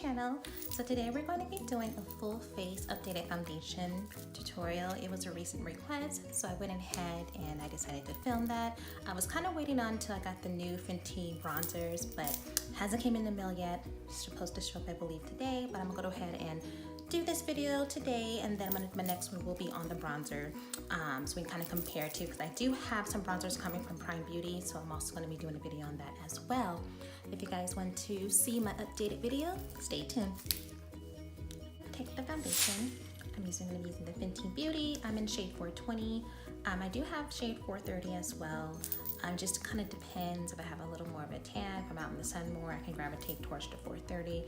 channel. So today we're going to be doing a full face updated foundation tutorial. It was a recent request, so I went ahead and I decided to film that. I was kind of waiting on until I got the new FENTY bronzers, but hasn't came in the mail yet. It's supposed to show up I believe today, but I'm gonna go ahead and do this video today, and then my next one will be on the bronzer, so we can kind of compare too, because I do have some bronzers coming from Prime Beauty, so I'm also going to be doing a video on that as well. If you guys want to see my updated video, stay tuned. Take the foundation. I'm using the FENTY Beauty. I'm in shade 420. I do have shade 430 as well. Just kind of depends if I have a little more of a tan, if I'm out in the sun more, I can gravitate towards the 430.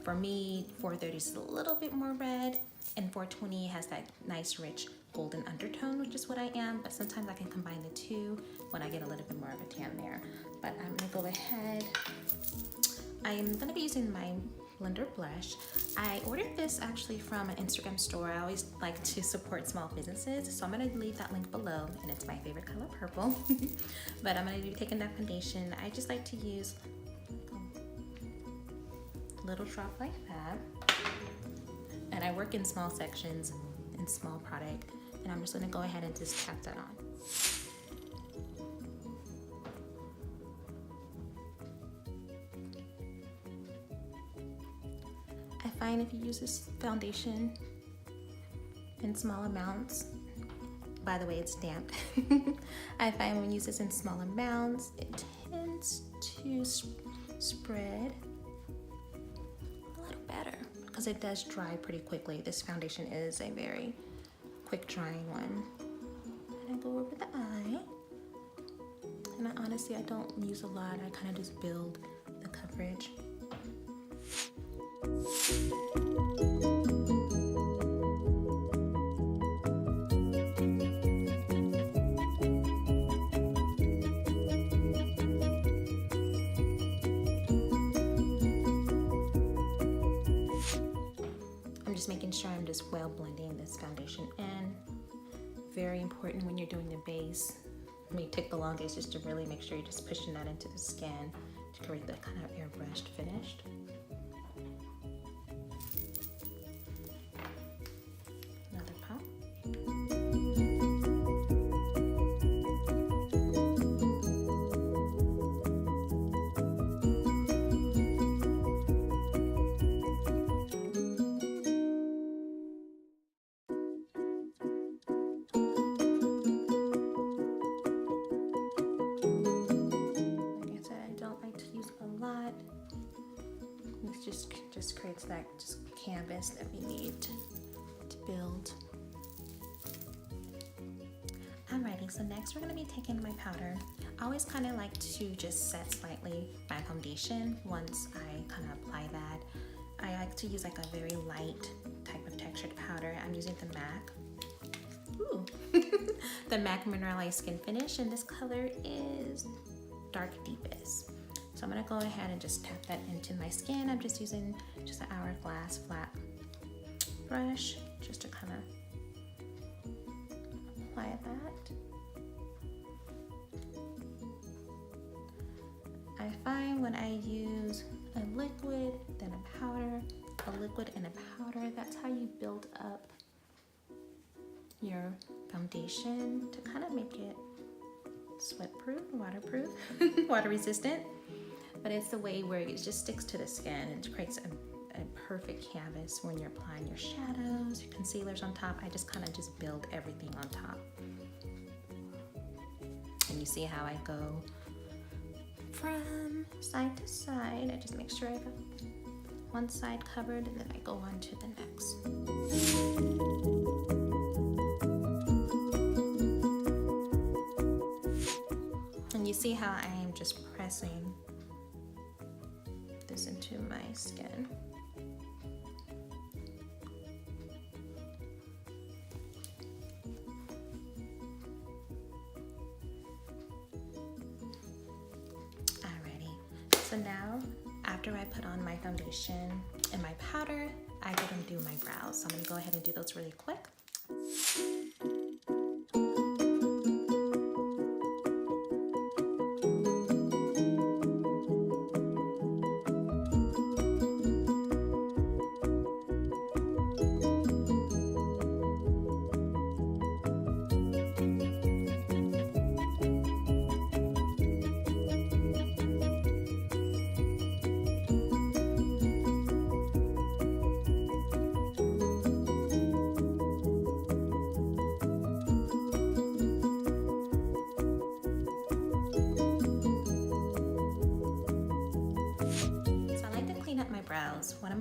For me, 430 is a little bit more red, and 420 has that nice rich golden undertone, which is what I am, but sometimes I can combine the two when I get a little bit more of a tan there. But I'm gonna go ahead. I'm gonna be using my blender blush. I ordered this actually from an Instagram store. I always like to support small businesses, so I'm gonna leave that link below, and it's my favorite color, purple. But I'm gonna be taking that foundation. I just like to use a little drop like that, and I work in small sections in small product, and I'm just gonna go ahead and just tap that on. I find if you use this foundation in small amounts, by the way, it's damp. I find when you use this in small amounts, it tends to spread a little better because it does dry pretty quickly. This foundation is a very quick drying one. And I go over the eye. And honestly, I don't use a lot. I kind of just build the coverage. I'm just making sure I'm just well blending this foundation in. Very important when you're doing the base. It may take the longest just to really make sure you're just pushing that into the skin to create that kind of airbrushed finish. Another pop. Just creates that canvas that we need to build. Alrighty, so next we're going to be taking my powder. I always kind of like to just set slightly my foundation once I kind of apply that. I like to use like a very light type of textured powder. I'm using the MAC. Ooh. The MAC Mineralized Skin Finish, and this color is Dark Deepest. So I'm gonna go ahead and just tap that into my skin. I'm just using just an hourglass flat brush just to kind of apply that. I find when I use a liquid, then a powder, a liquid and a powder, that's how you build up your foundation to kind of make it sweat-proof, waterproof, water resistant. But it's the way where it just sticks to the skin and creates a perfect canvas when you're applying your shadows, your concealers on top. I just kind of just build everything on top. And you see how I go from side to side. I just make sure I got one side covered, and then I go on to the next. And you see how I am just pressing this into my skin. Alrighty, so now after I put on my foundation and my powder, I go and do my brows. So I'm gonna go ahead and do those really quick.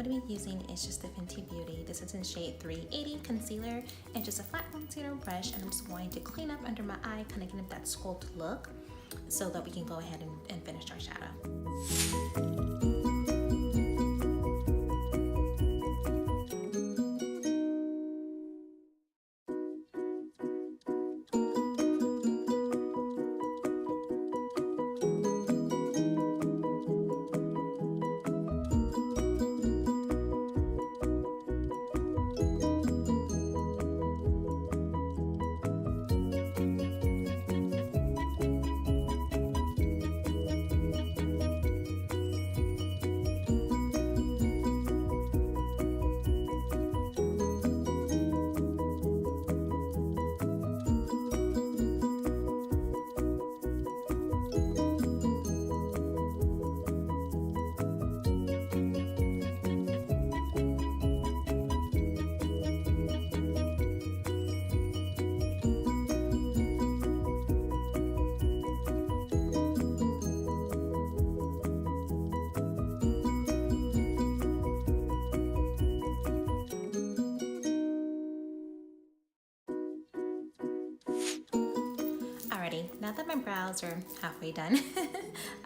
I'm going to be using is just the Fenty Beauty. This is in shade 380 concealer and just a flat concealer brush, and I'm just going to clean up under my eye, kind of give it that sculpt look so that we can go ahead and finish our shadow. Now that my brows are halfway done,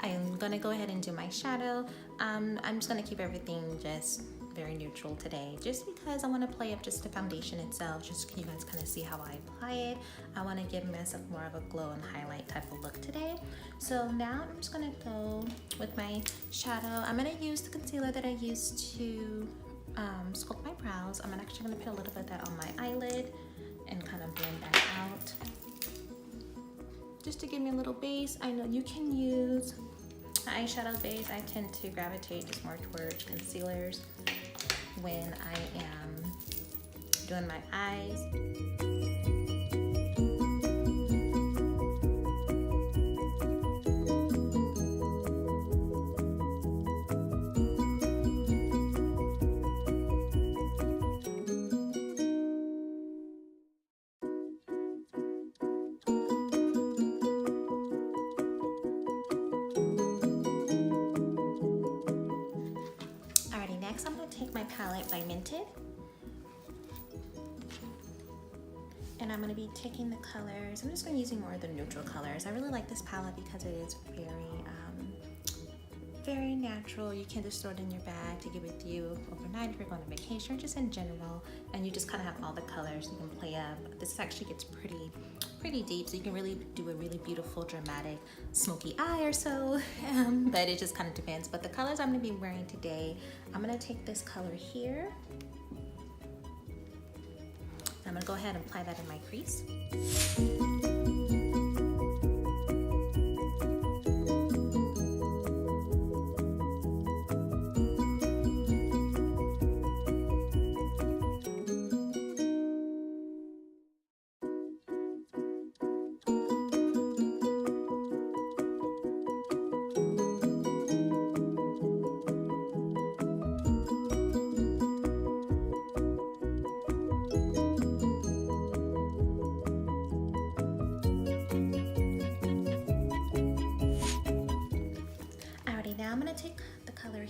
I'm gonna go ahead and do my shadow. I'm just gonna keep everything just very neutral today, just because I want to play up just the foundation itself, just so you guys kind of see how I apply it. I want to give myself more of a glow and highlight type of look today. So now I'm just gonna go with my shadow. I'm gonna use the concealer that I used to sculpt my brows. I'm actually gonna put a little bit of that on my eyelid and kind of blend that out, just to give me a little base. I know you can use an eyeshadow base. I tend to gravitate just more towards concealers when I am doing my eyes. Next, I'm going to take my palette by MENTED, and I'm going to be taking the colors. I'm just going to be using more of the neutral colors. I really like this palette because it is very natural. You can just throw it in your bag to get with you overnight if you're going on vacation or just in general, and you just kind of have all the colors you can play up. This actually gets pretty deep, so you can really do a really beautiful dramatic smoky eye or so, but it just kind of depends. But the colors I'm going to be wearing today, I'm going to take this color here. I'm going to go ahead and apply that in my crease.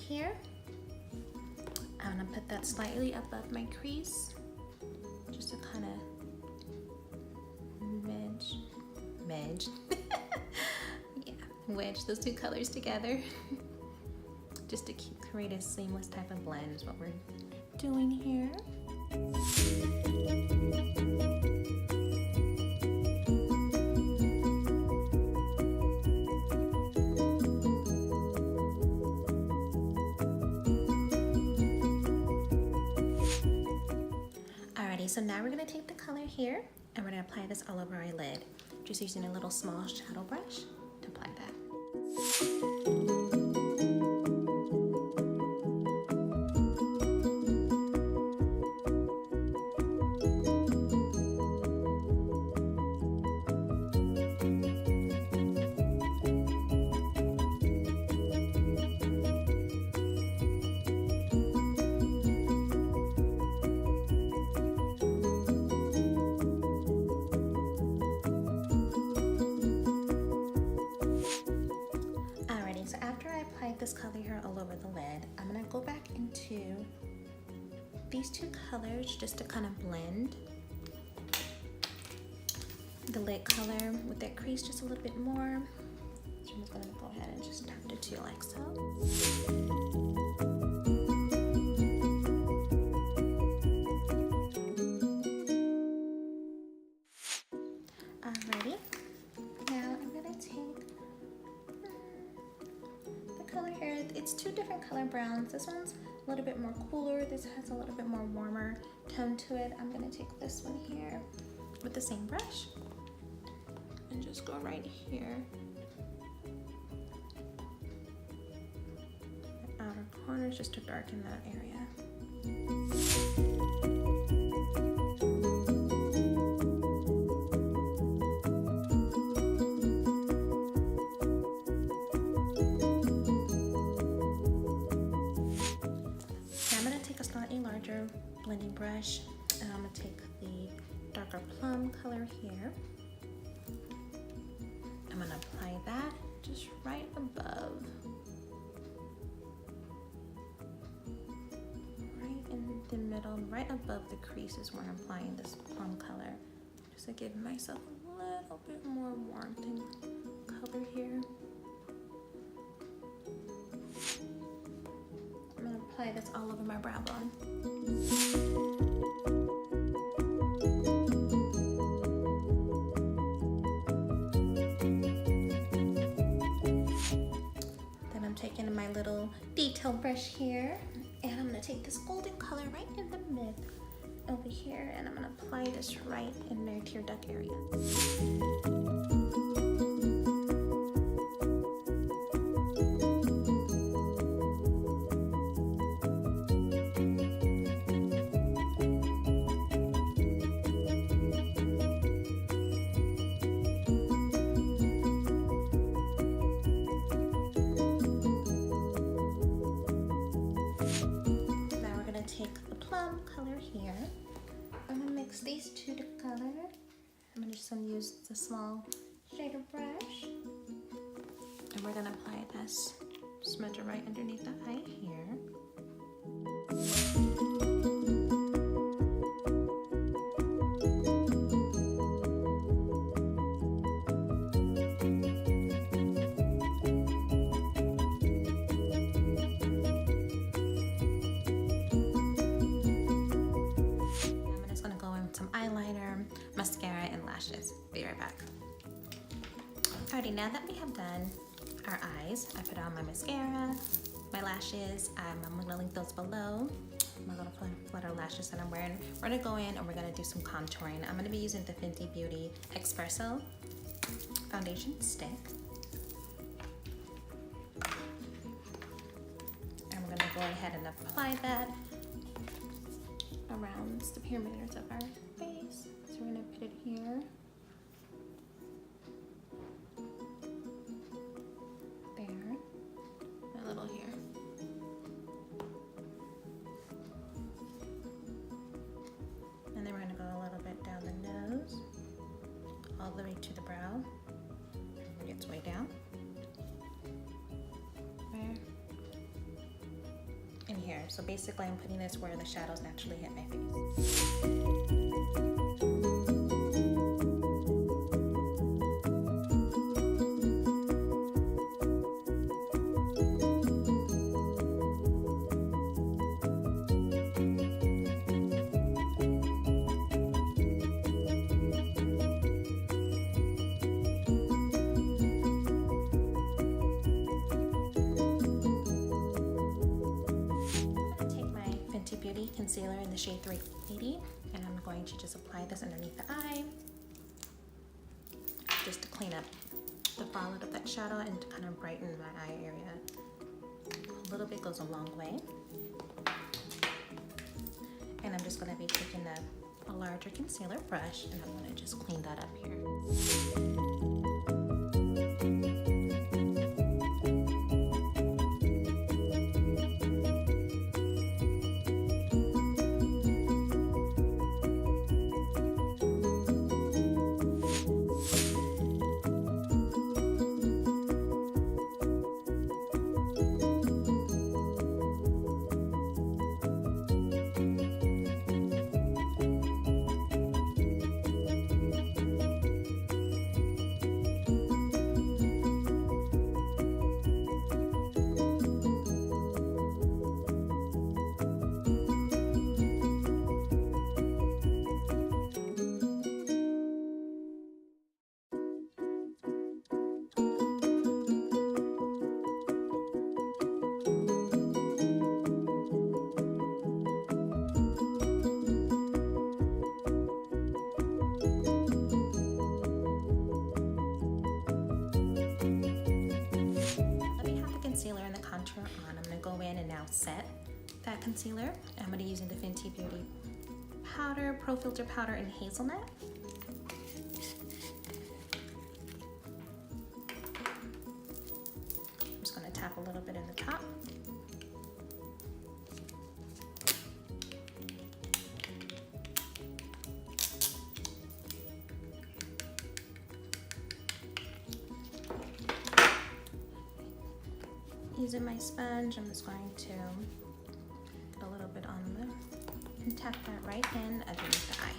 Here, I'm gonna put that slightly above my crease, just to kind of wedge those two colors together, just to create a seamless type of blend is what we're doing here. So now we're going to take the color here and we're going to apply this all over our lid, just using a little small shadow brush to apply that. This color here all over the lid, I'm gonna go back into these two colors just to kind of blend the lid color with that crease just a little bit more. So I'm just gonna go ahead and just tap the two like so. Alrighty, now I'm gonna take the color here. It's two different color browns. This one's a little bit more cooler. This has a little bit more warmer tone to it. I'm gonna take this one here with the same brush and just go right here. The outer corners just to darken that area. Blending brush, and I'm going to take the darker plum color here. I'm going to apply that just right above, right in the middle, right above the creases where I'm applying this plum color, just to give myself a little bit more warmth and color here. I'm going to apply this all over my brow bone. Then I'm taking my little detail brush here, and I'm going to take this golden color right in the mid over here, and I'm going to apply this right in their tear duct area. These two together. I'm just going to use the small shader brush, and we're going to apply this smudge right underneath the eye here. Mascara and lashes. Be right back. Alrighty, now that we have done our eyes, I put on my mascara, my lashes. I'm gonna link those below. My little flutter lashes that I'm wearing. We're gonna go in and we're gonna do some contouring. I'm gonna be using the Fenty Beauty EXPRESSO foundation stick. And we're gonna go ahead and apply that around the perimeters of our face. So we're going to put it here, there, a little here. And then we're going to go a little bit down the nose, all the way to the brow. Bring its way down. There. And here. So basically I'm putting this where the shadows naturally hit my face. Concealer in the shade 380, and I'm going to just apply this underneath the eye just to clean up the fallout of that shadow and to kind of brighten my eye area. A little bit goes a long way. And I'm just going to be taking a larger concealer brush, and I'm going to just clean that up here. set that concealer. I'm gonna be using the Fenty Beauty powder, Pro Filter powder in Hazelnut. I'm just gonna tap a little bit in the top. Using my sponge, I'm just going to put a little bit on the, and tap that right in underneath the eye.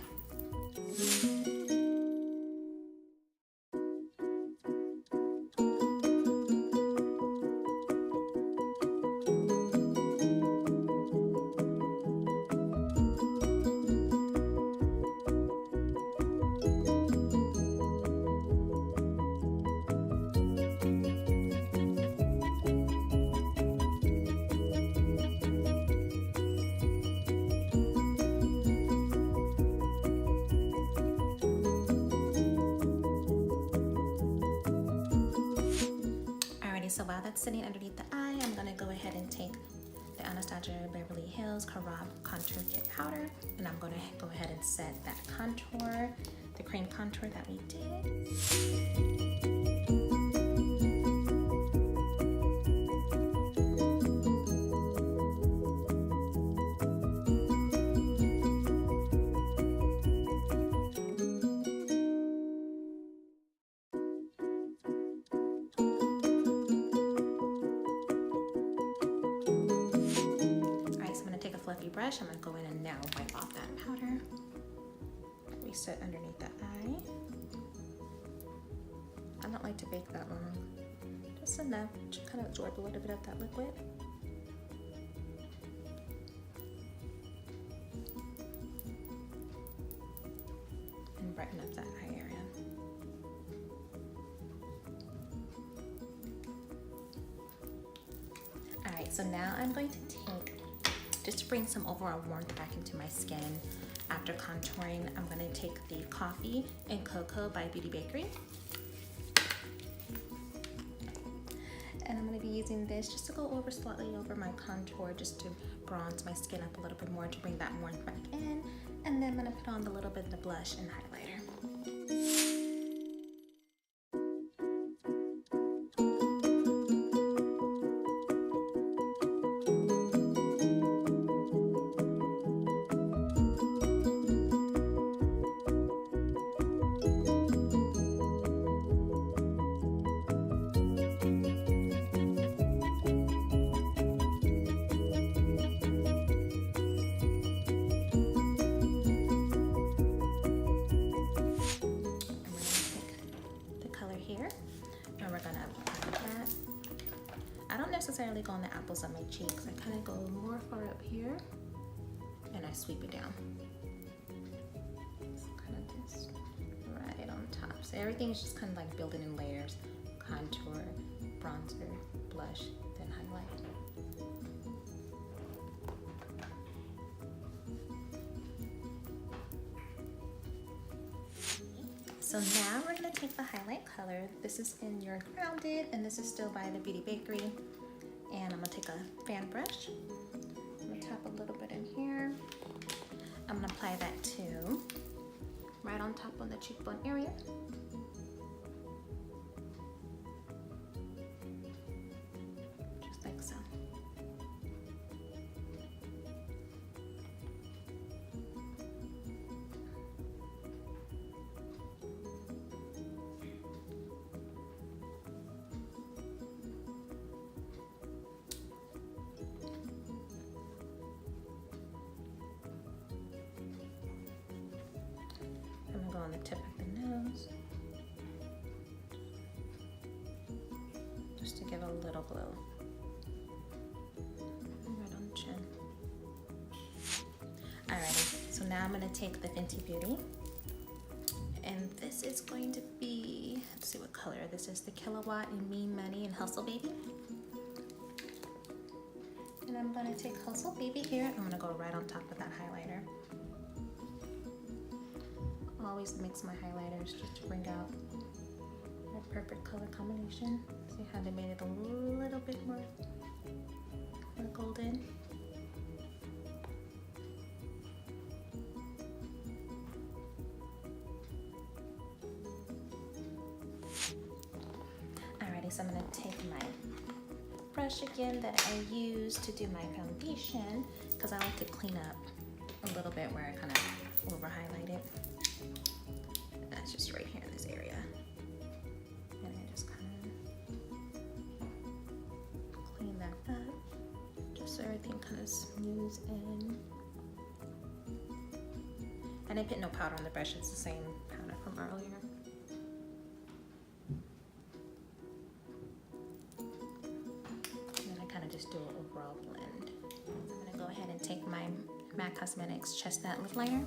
So while that's sitting underneath the eye, I'm gonna go ahead and take the Anastasia Beverly Hills CAROB Contour Kit Powder, and I'm gonna go ahead and set that contour, the cream contour that we did. Brush. I'm going to go in and now wipe off that powder. Reset underneath the eye. I don't like to bake that long. Just enough to kind of absorb a little bit of that liquid. And brighten up that eye area. Alright, so now I'm going to take, just to bring some overall warmth back into my skin after contouring, I'm gonna take the Coffee and Cocoa by Beauty Bakery. And I'm gonna be using this just to go over slightly over my contour, just to bronze my skin up a little bit more to bring that warmth back in. And then I'm gonna put on a little bit of the blush and highlighter. Necessarily go on the apples on my cheeks. I kind of go more far up here and I sweep it down. So kind of just right on top. So everything is just kind of like building in layers. Contour, bronzer, blush, then highlight. So now we're going to take the highlight color. This is in your Grounded, and this is still by the Beauty Bakery. And I'm gonna take a fan brush. I'm gonna tap a little bit in here. I'm gonna apply that to right on top on the cheekbone area. Just like so. On the tip of the nose, just to give a little glow. Right on the chin. Alrighty, so now I'm going to take the Fenty Beauty, and this is going to be, let's see what color. This is the Killawatt in Mean Money and Hustle Baby. And I'm going to take Hustle Baby here. I'm going to go right on top of that highlighter. Always mix my highlighters just to bring out a perfect color combination. See how they made it a little bit more. I'm gonna go golden. Alrighty, so I'm gonna take my brush again that I use to do my foundation, because I like to clean up a little bit where I kind of over highlighted. That's just right here in this area. And I just kind of clean that up, just so everything kind of smooths in. I didn't put no powder on the brush, it's the same powder from earlier. Just do an overall blend. I'm gonna go ahead and take my MAC Cosmetics Chestnut lip liner.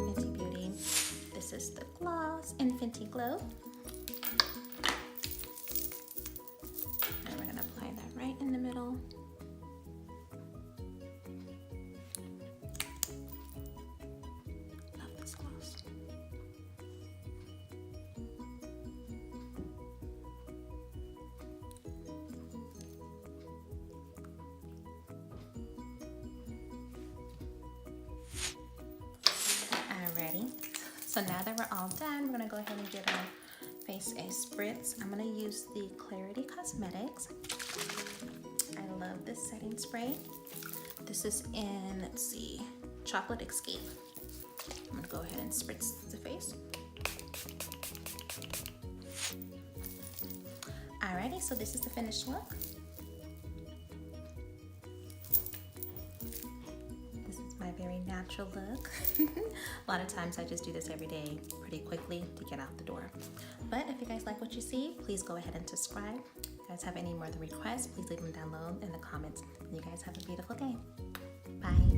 Fenty Beauty. This is the gloss in Fenty Glow. In the middle. Love this gloss. Alrighty, so now that we're all done, we're gonna go ahead and give our face a spritz. I'm gonna use the Klarity Cosmetics. I love this setting spray. This is in, let's see, Chocolate Escape. I'm gonna go ahead and spritz the face. Alrighty, so this is the finished look. This is my very natural look. A lot of times I just do this every day pretty quickly to get out the door. But if you guys like what you see, please go ahead and subscribe. If you guys have any more requests, please leave them down below in the comments. And you guys have a beautiful day. Bye.